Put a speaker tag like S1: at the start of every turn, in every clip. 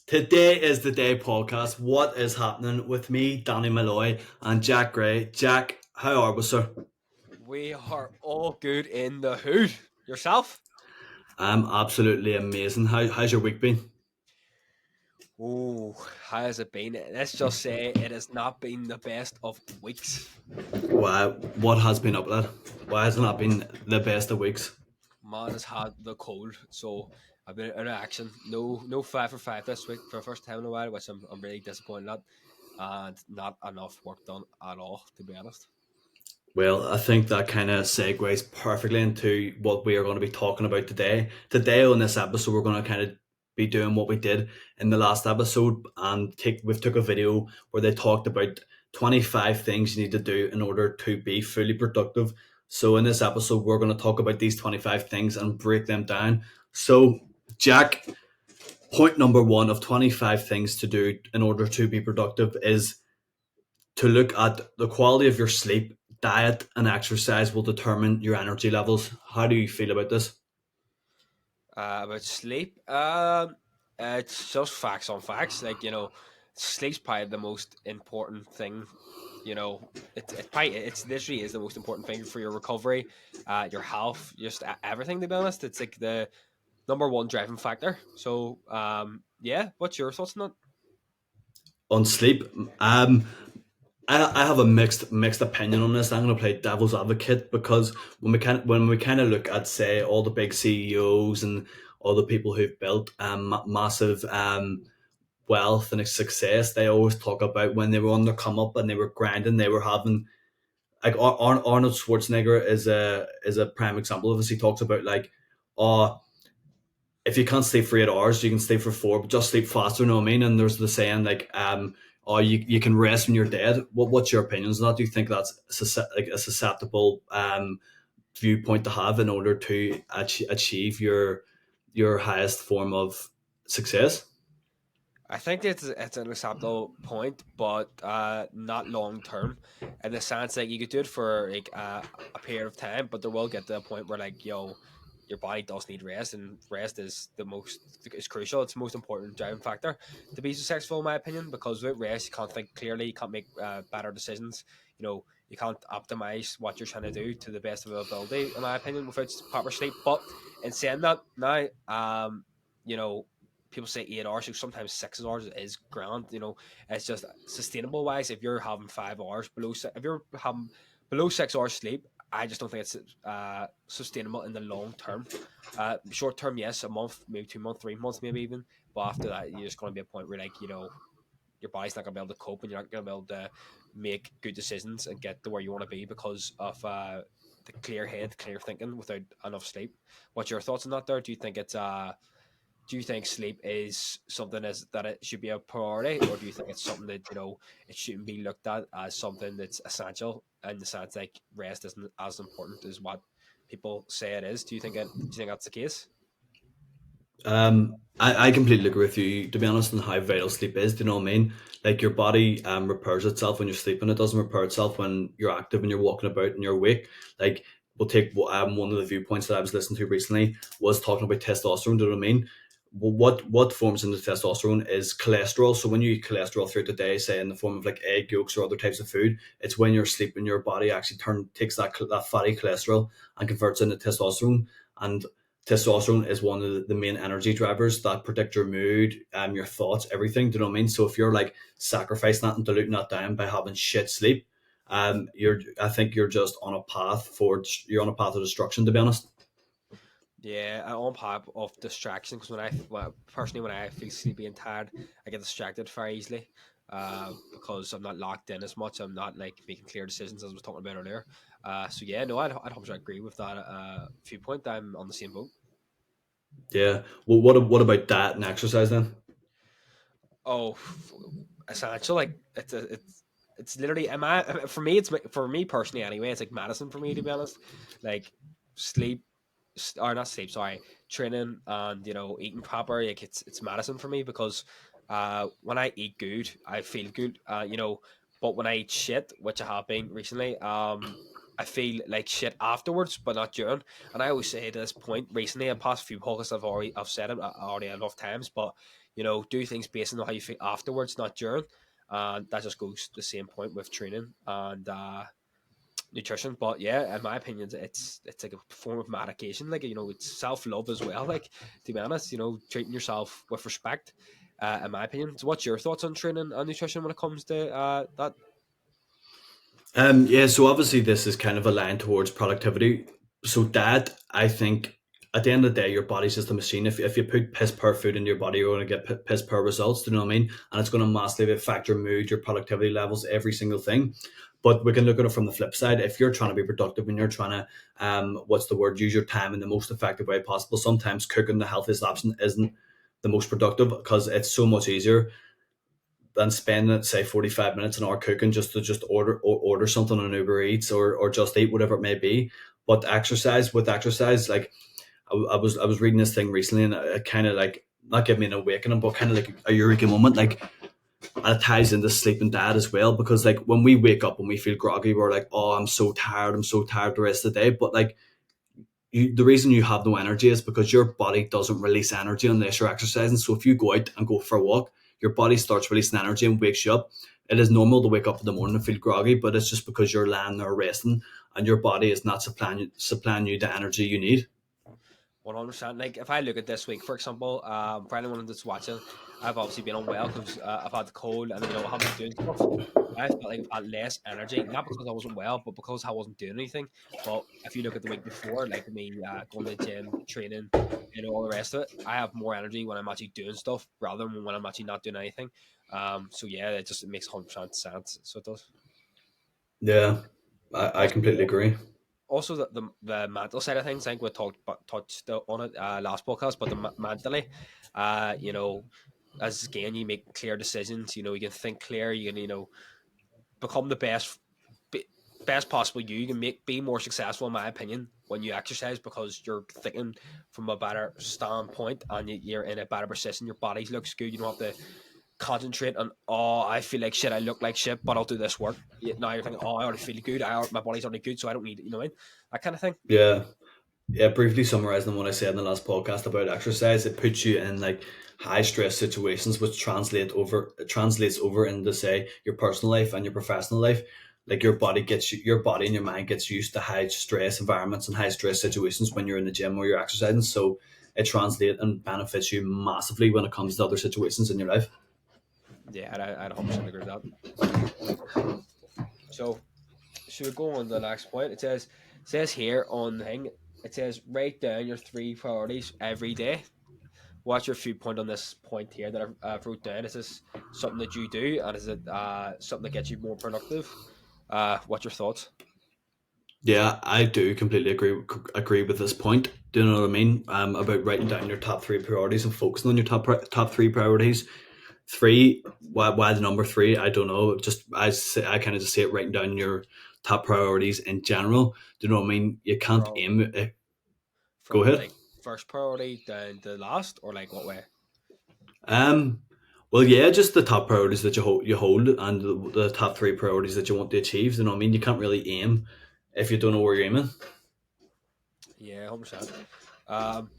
S1: Today is the day podcast. What is happening with me, Danny Malloy, and Jack Gray? Jack, how are we, sir?
S2: We are all good in the hood. Yourself?
S1: I'm absolutely amazing. How's your week been?
S2: Oh, how has it been? Let's just say it has not been the best of weeks.
S1: Why? What has been up, lad? Why has it not been the best of weeks?
S2: Man has had the cold, so I've been out of action. No 5 for 5 this week for the first time in a while, which I'm really disappointed at, and not enough work done at all, to be honest.
S1: Well, I think that kind of segues perfectly into what we are going to be talking about today. Today on this episode, we're going to kind of be doing what we did in the last episode, and we've took a video where they talked about 25 things you need to do in order to be fully productive. So in this episode, we're going to talk about these 25 things and break them down. So, Jack, point number one of 25 things to do in order to be productive is to look at the quality of your sleep, diet, and exercise will determine your energy levels. How do you feel about this?
S2: About sleep, it's just facts on facts. Sleep's probably the most important thing. It's literally is the most important thing for your recovery, your health, just everything. To be honest, it's like the number one driving factor. So, yeah, what's your thoughts on that?
S1: On sleep, I have a mixed opinion on this. I'm going to play devil's advocate because when we kind of look at, say, all the big CEOs and all the people who've built massive wealth and success, they always talk about when they were on their come up and they were grinding, they were having like Arnold Schwarzenegger is a prime example of this. He talks about like, oh, if you can't sleep for 8 hours, you can sleep for four, but just sleep faster. You know what I mean? And there's the saying like, oh, you can rest when you're dead. What's your opinions on that? Do you think that's like a susceptible viewpoint to have in order to achieve your highest form of success?
S2: I think it's an acceptable point, but not long term. In the sense that you could do it for like a period of time, but there will get to a point where like your body does need rest, and rest is crucial. It's the most important driving factor to be successful, in my opinion. Because without rest, you can't think clearly, you can't make better decisions. You can't optimize what you're trying to do to the best of your ability, in my opinion, without proper sleep. But in saying that, now, you know people say 8 hours, so sometimes 6 hours is grand. It's just sustainable wise. If you're having 5 hours if you're having below 6 hours sleep, I just don't think it's sustainable in the long term. Short term, yes, a month, maybe 2 months, 3 months, maybe even. But after that, you're just going to be a point where your body's not going to be able to cope, and you're not going to be able to make good decisions and get to where you want to be because of the clear head, clear thinking without enough sleep. What's your thoughts on that? There, do you think sleep is something that it should be a priority, or do you think it's something that it shouldn't be looked at as something that's essential, in the sense like rest isn't as important as what people say it is? Do you think that's the case?
S1: I completely agree with you, to be honest, on how vital sleep is. Do you know what I mean? Like your body repairs itself when you're sleeping. It doesn't repair itself when you're active and you're walking about and you're awake. Like we'll take one of the viewpoints that I was listening to recently was talking about testosterone. Do you know what I mean? Well, what forms into testosterone is cholesterol. So when you eat cholesterol throughout the day, say in the form of like egg yolks or other types of food, it's when you're sleeping, your body actually takes that fatty cholesterol and converts it into testosterone. And testosterone is one of the main energy drivers that predict your mood, your thoughts, everything. Do you know what I mean? So if you're like sacrificing that and diluting that down by having shit sleep, I think you're on a path of destruction. To be honest.
S2: Yeah, I on top of distraction, because personally, when I feel sleepy and tired, I get distracted very easily. Because I'm not locked in as much. I'm not like making clear decisions, as I was talking about earlier. So yeah, no, I'd 100% agree with that viewpoint. I'm on the same boat.
S1: Yeah. Well, what about diet and exercise then?
S2: Oh, essential. Like it's literally, am I for me, for me personally anyway, it's like medicine for me, to be honest. Like sleep, or not sleep, sorry, training and eating proper, like it's medicine for me. Because when I eat good, I feel good. But when I eat shit, which I have been recently, I feel like shit afterwards, but not during. And I always say, to this point recently, in past few podcasts, I've said it already enough times, but do things based on how you feel afterwards, not during. And that just goes the same point with training and nutrition. But yeah, in my opinion, it's like a form of medication. Like it's self love as well. Like to be honest, treating yourself with respect. In my opinion. So, what's your thoughts on training and nutrition when it comes to that?
S1: Yeah, so obviously this is kind of aligned towards productivity. So that I think at the end of the day, your body's just a machine. If you put piss poor food in your body, you're going to get piss poor results. Do you know what I mean? And it's going to massively affect your mood, your productivity levels, every single thing. But we can look at it from the flip side. If you're trying to be productive and you're trying to, what's the word, use your time in the most effective way possible, sometimes cooking the healthiest option isn't the most productive because it's so much easier than spending say 45 minutes an hour cooking just to just order something on Uber Eats or just eat whatever it may be. But exercise, like I was reading this thing recently and it kind of like not give me an awakening, but kind of like a eureka moment. Like and it ties into sleep and diet as well because like when we wake up and we feel groggy, we're like, oh, I'm so tired the rest of the day. But like the reason you have no energy is because your body doesn't release energy unless you're exercising. So if you go out and go for a walk, your body starts releasing energy and wakes you up. It is normal to wake up in the morning and feel groggy, but it's just because you're lying there resting and your body is not supplying you the energy you need.
S2: 100%. Like if I look at this week, for example, for anyone that's watching, I've obviously been unwell because I've had the cold and I haven't been doing stuff. I felt like I've had less energy, not because I wasn't well, but because I wasn't doing anything. But if you look at the week before, like me going to the gym, training, all the rest of it, I have more energy when I'm actually doing stuff rather than when I'm actually not doing anything. So yeah, it makes 100% sense. So it does.
S1: Yeah, I
S2: Also,
S1: completely agree.
S2: the mental side of things, I think we touched on it last podcast, but mentally, you know, as again you make clear decisions, you can think clear, you can become the best possible you can be more successful in my opinion when you exercise because you're thinking from a better standpoint and you're in a better position. Your body looks good. You don't have to concentrate on, oh, I feel like shit, I look like shit, but I'll do this work. Now you're thinking, oh, I already feel good, my body's already good, so I don't need it, what I mean? That kind of thing.
S1: Yeah, yeah, briefly summarizing what I said in the last podcast about exercise, it puts you in like high stress situations, which translates over into say your personal life and your professional life. Like your body and your mind gets used to high stress environments and high stress situations when you're in the gym or you're exercising. So it translates and benefits you massively when it comes to other situations in your life.
S2: Yeah, I'd 100% agree with that. So, should we go on to the next point? It says here on the thing, it says write down your three priorities every day. What's your viewpoint on this point here that I've wrote down? Is this something that you do, and is it something that gets you more productive? What's your thoughts?
S1: Yeah, I do completely agree with this point. Do you know what I mean? About writing down your top three priorities and focusing on your top three priorities. Three, why the number three? I don't know. Just I kind of just say it writing down your top priorities in general. Do you know what I mean? You can't
S2: From
S1: aim. Go
S2: from
S1: ahead.
S2: like first priority down to last, or like what way?
S1: Um, well, yeah, just the top priorities that you hold, and the top three priorities that you want to achieve. You know what I mean? You can't really aim if you don't know where you're aiming.
S2: Yeah, 100%. Um,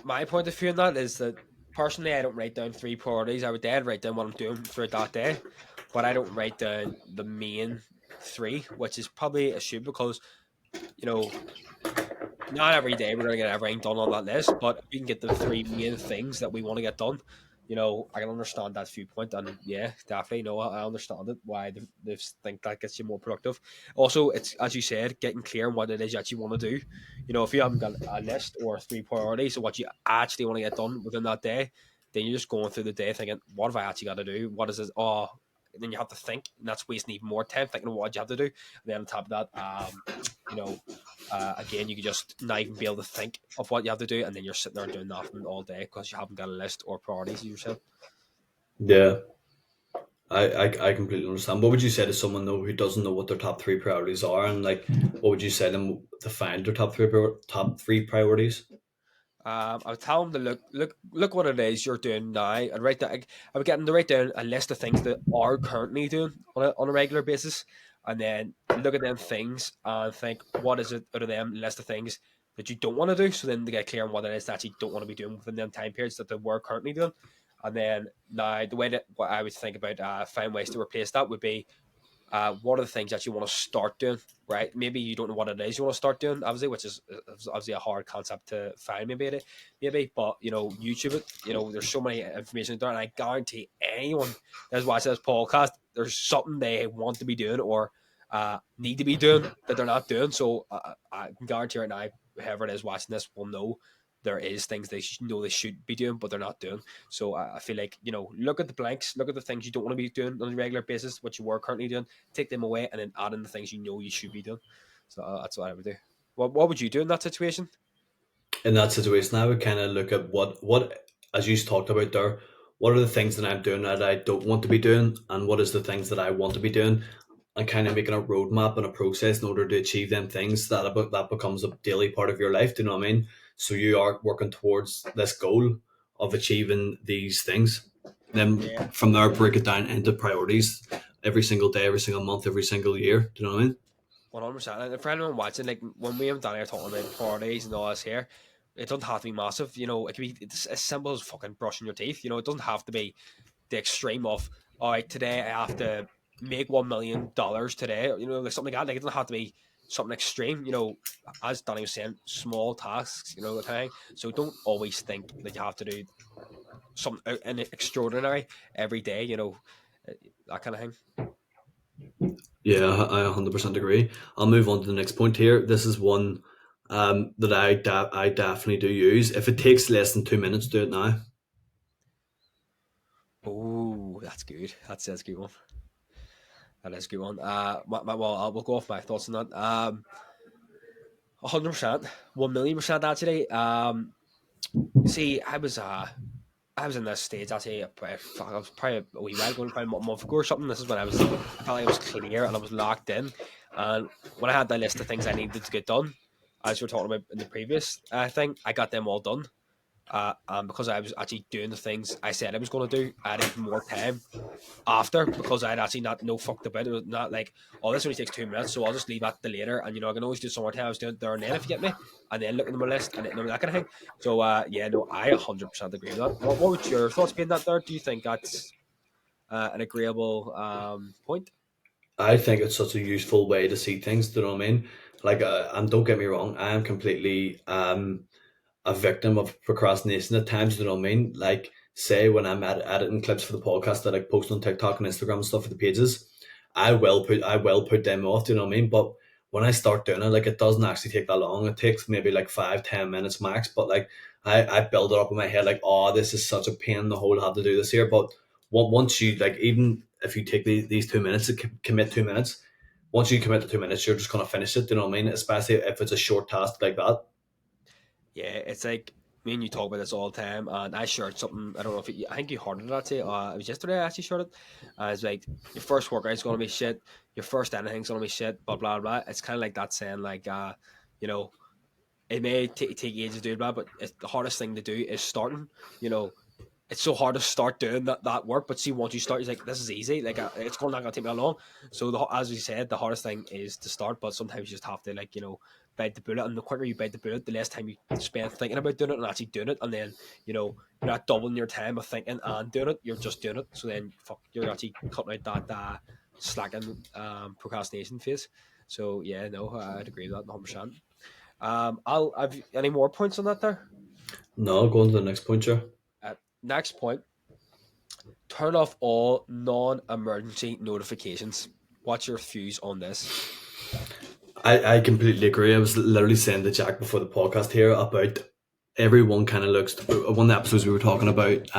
S2: my point of view on that is that personally, I don't write down three priorities. I would then write down what I'm doing for that day, but I don't write down the main three, which is probably a shame because you know not every day we're going to get everything done on that list, but if we can get the three main things that we want to get done, I can understand that viewpoint. And yeah, definitely, no, I understand it, why they think that gets you more productive. Also, it's, as you said, getting clear on what it is you actually want to do. If you haven't got a list or three priorities of what you actually want to get done within that day, then you're just going through the day thinking, what have I actually got to do? What is it? Oh, and then you have to think, and that's wasting even more time thinking of what you have to do. And then on top of that, you know, again, you could just not even be able to think of what you have to do, and then you're sitting there doing nothing all day because you haven't got a list or priorities yourself.
S1: Yeah, I completely understand. What would you say to someone though who doesn't know what their top three priorities are, and like, what would you say to them to find their top three priorities?
S2: I would tell them to look what it is you're doing now, and write that. I would get them to write down a list of things that are currently doing on a regular basis, and then look at them things and think, what is it out of them list of things that you don't want to do. So then they get clear on what it is that you don't want to be doing within them time periods that they were currently doing. And then now the way that what I would think about find ways to replace that would be what are the things that you want to start doing, right? Maybe you don't know what it is you want to start doing, obviously, which is obviously a hard concept to find, maybe, but YouTube it. There's so many information there, and I guarantee anyone that's watching this podcast, there's something they want to be doing or need to be doing that they're not doing. So I can guarantee right now, whoever it is watching this will know there is things they know they should be doing, but they're not doing. So I feel like look at the blanks, look at the things you don't want to be doing on a regular basis, what you were currently doing, take them away, and then add in the things you know you should be doing. So that's what I would do. What would you do in that situation?
S1: In that situation, I would kind of look at what as you talked about there. What are the things that I'm doing that I don't want to be doing, and what is the things that I want to be doing, and kind of making a roadmap and a process in order to achieve them things that becomes a daily part of your life. Do you know what I mean? So you are working towards this goal of achieving these things. Then
S2: Yeah,
S1: from there, break it down into priorities every single day, every single month, every single year. Do you know what I mean?
S2: 100%. And for anyone watching, like when we and Danny are talking about parties and all this here, it doesn't have to be massive. It can be it's as simple as fucking brushing your teeth. It doesn't have to be the extreme of, all right, today I have to make $1 million today. Like something like that. Like it doesn't have to be something extreme. As Danny was saying, small tasks. The kind of thing. So don't always think that you have to do something extraordinary every day. That kind of thing.
S1: Yeah, I 100% agree. I'll move on to the next point here. This is one that I definitely do use. If it takes less than 2 minutes, do it now.
S2: Oh, that's good. That's a good one. That is a good one. Well, we'll go off my thoughts on that. 100%, 1,000,000% actually. See, I was in this stage actually. I was probably a wee while going, probably a month ago or something. This is when I felt like I was clear and I was locked in. And when I had that list of things I needed to get done, as we were talking about in the previous thing, I got them all done. And because I was actually doing the things I said I was going to do, I had even more time after because I had actually not no fucked about it. It was not like, oh, this only takes 2 minutes, so I'll just leave that to later. And I can always do some more time. I was doing it there and then if you get me, and then looking at my list and that kind of thing. So yeah, no, I 100% agree with that. What would your thoughts be in that? There, do you think that's an agreeable point?
S1: I think it's such a useful way to see things. Do you know what I mean? Like, and don't get me wrong, I am completely a victim of procrastination at times. Do you know what I mean? Like, say when I'm editing clips for the podcast that I post on TikTok and Instagram and stuff for the pages, I will put them off. Do you know what I mean? But when I start doing it, like it doesn't actually take that long. It takes maybe like 5-10 minutes max. But like I build it up in my head like, oh, this is such a pain in the hole to have to do this here. But once you like, even if you take these 2 minutes to commit 2 minutes, once you commit to 2 minutes, you're just gonna finish it. Do you know what I mean? Especially if it's a short task like that.
S2: Yeah, it's like me and you talk about this all the time, and I shared something. I don't know if I think you heard it that day. It was yesterday. I actually shared it. It's like your first workout is going to be shit. Your first anything's going to be shit. Blah blah blah. It's kind of like that saying, like, you know, it may take ages to do that, but the hardest thing to do is starting. You know, it's so hard to start doing that work, but see, once you start, it's like this is easy. Like it's not gonna take me that long. So as we said, the hardest thing is to start, but sometimes you just have to bite the bullet. And the quicker you bite the bullet, the less time you spend thinking about doing it and actually doing it. And then you're not doubling your time of thinking and doing it. You're just doing it. So then you're actually cutting out that slacking procrastination phase. So yeah, no, I'd agree with that 100%. I'll have any more points on that there.
S1: No, go on to the next point, sure.
S2: Next point, turn off all non-emergency notifications. What's your views on this?
S1: I completely agree. I was literally saying to Jack before the podcast here about everyone kind of looks. One of the episodes we were talking about,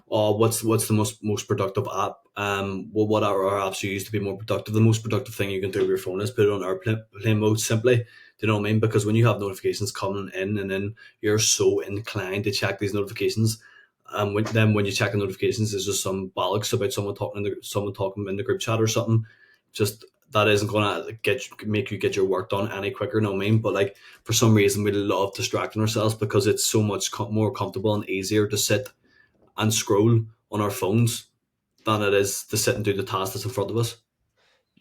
S1: what's the most productive app? Well, what are our apps you use to be more productive? The most productive thing you can do with your phone is put it on airplane mode. Simply, do you know what I mean? Because when you have notifications coming in, and then you're so inclined to check these notifications. When you check the notifications, there's just some bollocks about someone talking in the group chat or something. Just that isn't going to make you get your work done any quicker. No, I mean, but like for some reason we love distracting ourselves because it's so much more comfortable and easier to sit and scroll on our phones than it is to sit and do the task that's in front of us.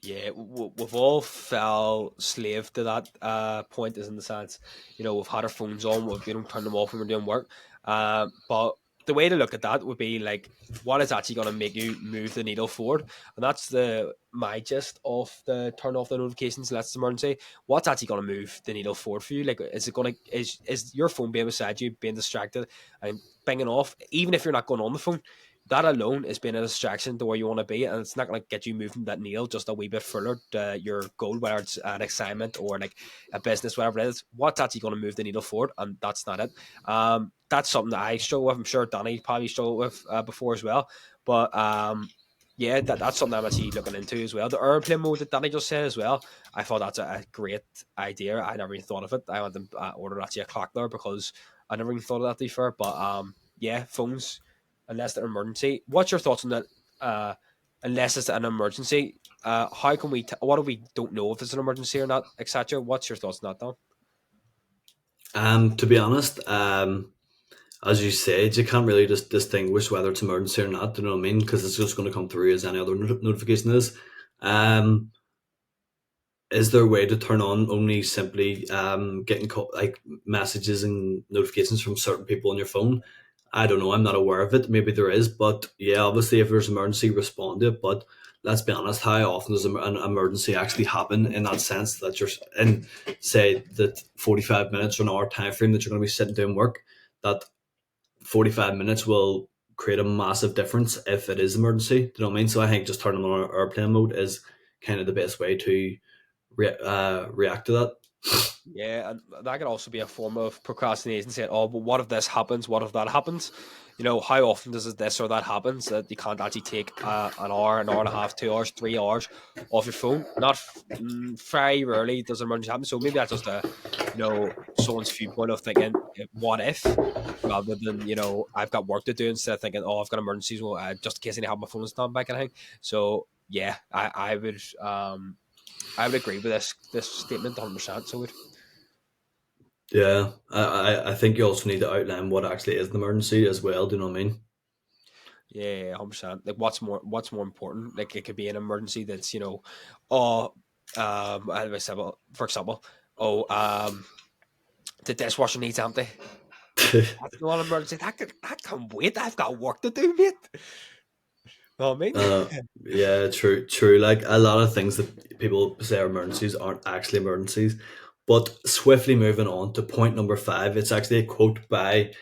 S2: Yeah, we've all fell slave to that point, is in the sense, we've had our phones on, we don't turn them off when we're doing work. But the way to look at that would be like, what is actually going to make you move the needle forward? And that's the my gist of the turn off the notifications, that's the emergency. What's actually going to move the needle forward for you? Like, is it going to is your phone being beside you, being distracted and binging off, even if you're not going on the phone? That alone is being a distraction to where you want to be, and it's not going to get you moving that needle just a wee bit further to your goal, whether it's an assignment or like a business, whatever it is. What's actually going to move the needle forward, and that's not it. That's something that I struggle with. I'm sure Danny probably struggled with before as well, but yeah, that's something I'm actually looking into as well. The airplane mode that Danny just said as well, I thought that's a great idea. I never even thought of it. I went and ordered actually a clock there because I never even thought of that, to be fair. But yeah, phones, unless they're emergency. What's your thoughts on that? Unless it's an emergency, how can we? What if we don't know if it's an emergency or not, etc.? What's your thoughts on that, Don?
S1: To be honest, as you said, you can't really just distinguish whether it's emergency or not. You know what I mean? Because it's just going to come through as any other notification is. Um, is there a way to turn on only simply getting like messages and notifications from certain people on your phone? I don't know. I'm not aware of it. Maybe there is, but yeah, obviously, if there's emergency, respond to it. But let's be honest, how often does an emergency actually happen in that sense that you're in, say, that 45 minutes or an hour time frame that you're going to be sitting doing work? That 45 minutes will create a massive difference if it is emergency. Do you know what I mean? So I think just turning on airplane mode is kind of the best way to react to that.
S2: Yeah, and that could also be a form of procrastination, saying, "Oh, but what if this happens? What if that happens?" How often does this or that happens that you can't actually take an hour and a half, 2 hours, 3 hours off your phone? Not very rarely does an emergency happen. So maybe that's just a, someone's viewpoint of thinking, "What if?" Rather than I've got work to do, instead of thinking, "Oh, I've got emergencies. Well, just in case I need to have my phone on standby kind of thing." So yeah, I would agree with this statement 100%. So
S1: Yeah, I think you also need to outline what actually is an emergency as well. Do you know what I mean?
S2: yeah, 100%. Like, what's more important? Like, it could be an emergency that's, oh, how do I say, well, for example, oh, the dishwasher needs empty. That's not an emergency. That can wait. I've got work to do, mate. Know what I mean?
S1: uh, yeah, true, true. Like a lot of things that people say are emergencies aren't actually emergencies. But swiftly moving on to point number five, it's actually a quote by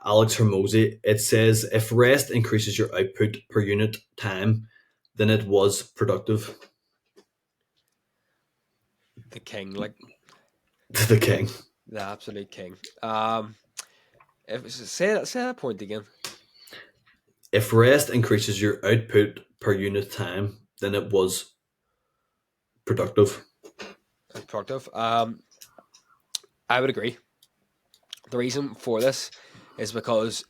S1: Alex Hermosi. It says, "If rest increases your output per unit time, then it was productive."
S2: The king, like
S1: The king.
S2: the absolute king. If say that point again.
S1: If rest increases your output per unit time, then it was productive.
S2: Productive. I would agree. The reason for this is because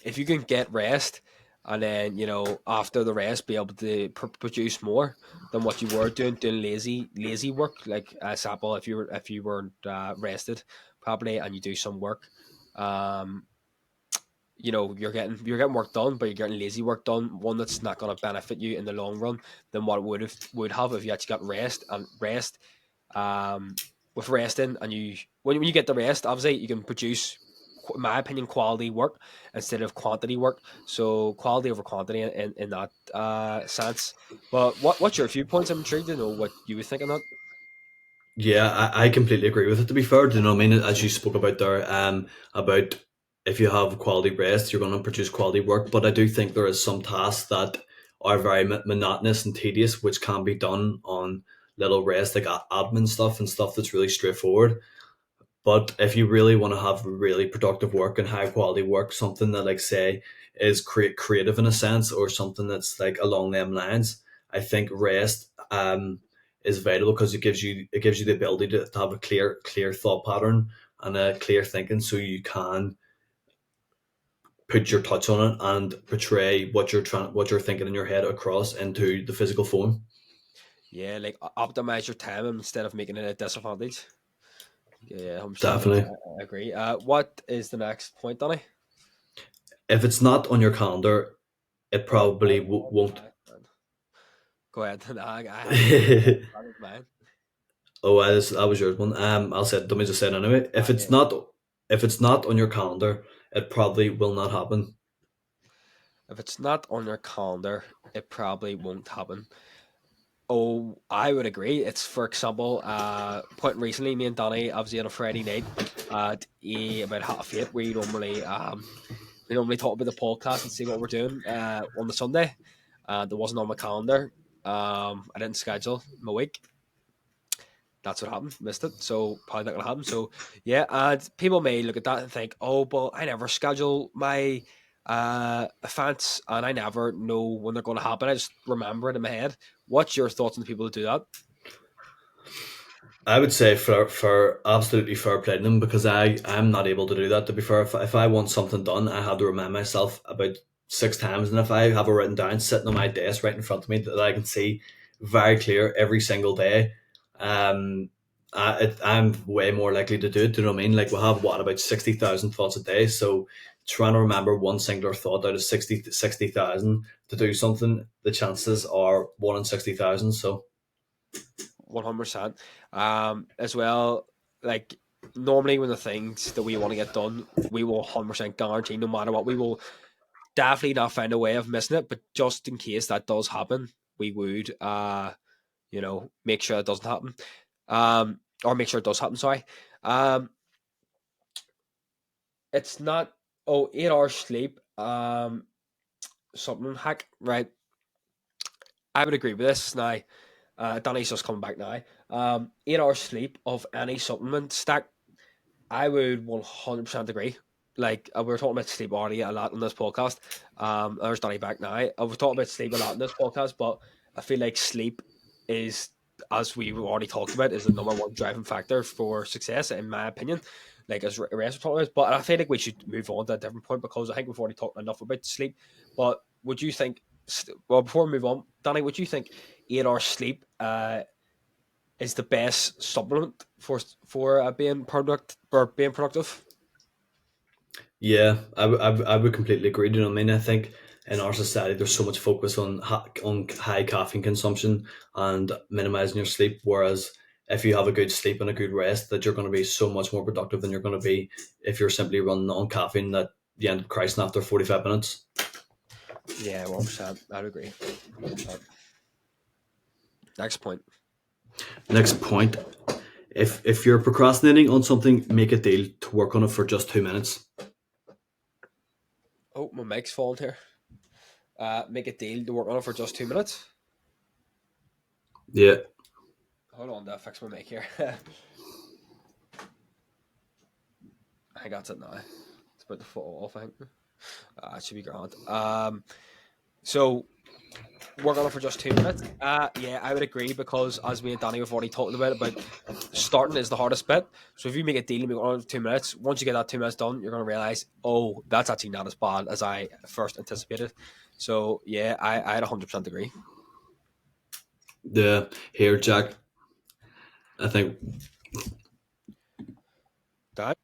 S2: if you can get rest and then after the rest be able to produce more than what you were doing lazy work, like example, if you weren't rested properly and you do some work, um you're getting work done, but you're getting lazy work done, one that's not going to benefit you in the long run than what it would have if you actually got rest. um, with resting, and when you get the rest, obviously you can produce, in my opinion, quality work instead of quantity work. So quality over quantity in that sense. But what's your viewpoints? I'm intrigued to know what you would think on that.
S1: Yeah, I completely agree with it. To be fair, do you know what I mean? As you spoke about there, about if you have quality rest, you're going to produce quality work. But I do think there is some tasks that are very monotonous and tedious, which can be done on little rest, like admin stuff and stuff that's really straightforward. But if you really want to have really productive work and high quality work, something that like say is creative in a sense, or something that's like along them lines, I think rest is vital because it gives you the ability to have a clear thought pattern and a clear thinking, so you can put your touch on it and portray what you're thinking in your head across into the physical form.
S2: Yeah, like optimize your time instead of making it a disadvantage. Yeah, 100%.
S1: Definitely.
S2: I agree. What is the next point, Danny?
S1: If it's not on your calendar, it
S2: Oh,
S1: probably won't.
S2: my God. Go ahead. I had one. That was mine.
S1: Oh, that was yours one. I'll say it. Let me just say it anyway.
S2: Yeah.
S1: If it's not on your calendar, it probably will not happen.
S2: If it's not on your calendar, it probably won't happen. Oh, I would agree. It's for example, point recently, me and Danny obviously on a Friday night at about 8:30. We normally talk about the podcast and see what we're doing on the Sunday. That wasn't on my calendar. I didn't schedule my week. That's what happened. Missed it. So probably not gonna happen. So yeah, and people may look at that and think, oh, but I never schedule my events and I never know when they're going to happen. I just remember it in my head. What's your thoughts on the people who do that?
S1: I would say for absolutely fair play to them because I'm not able to do that. To be fair, if I want something done, I have to remind myself about six times, and if I have it written down, sitting on my desk right in front of me that I can see very clear every single day, um, I'm way more likely to do it. Do you know what I mean? Like we have what about 60,000 thoughts a day, so trying to remember one singular thought out of 60,000 to do something, the chances are 1 in 60,000. So
S2: 100%. As well, like normally when the things that we want to get done, we will 100% guarantee no matter what, we will definitely not find a way of missing it. But just in case that does happen, we would, make sure it doesn't happen. Or make sure it does happen. Sorry. Um, it's not. Oh, 8 hours sleep. Something hack. Right. I would agree with this now. Danny's just coming back now. 8 hours sleep of any supplement stack. I would 100% agree. Like we were talking about sleep already a lot on this podcast. There's Danny back now. I was talking about sleep a lot in this podcast, but I feel like sleep is, as we already talked about, is the number one driving factor for success, in my opinion. Like as rest of talking about, but I feel like we should move on to a different point because I think we've already talked enough about sleep. But would you think? Well, before we move on, Danny, would you think 8 hours sleep is the best supplement for being product or being productive?
S1: yeah, I would completely agree. Do you know what I mean? I think in our society there's so much focus on on high caffeine consumption and minimizing your sleep, whereas if you have a good sleep and a good rest, that you're going to be so much more productive than you're going to be if you're simply running on caffeine that you end up crashing after 45 minutes.
S2: Yeah, 100%. I'd agree. 100%. Next point.
S1: Next point: if you're procrastinating on something, make a deal to work on it for just 2 minutes.
S2: Oh, my mic's falling here. Make a deal to work on it for just 2 minutes.
S1: Yeah,
S2: Hold on, I'll fix my mic here. I got it now. It's about to fall off, I think. It should be grand. So work on it for just 2 minutes. Yeah, I would agree because as me and Danny have already talked about starting is the hardest bit. So if you make a deal and make it on 2 minutes, once you get that 2 minutes done, you're gonna realize, oh, that's actually not as bad as I first anticipated. So yeah, I'd 100% agree.
S1: the here, Jack. I think
S2: Dan?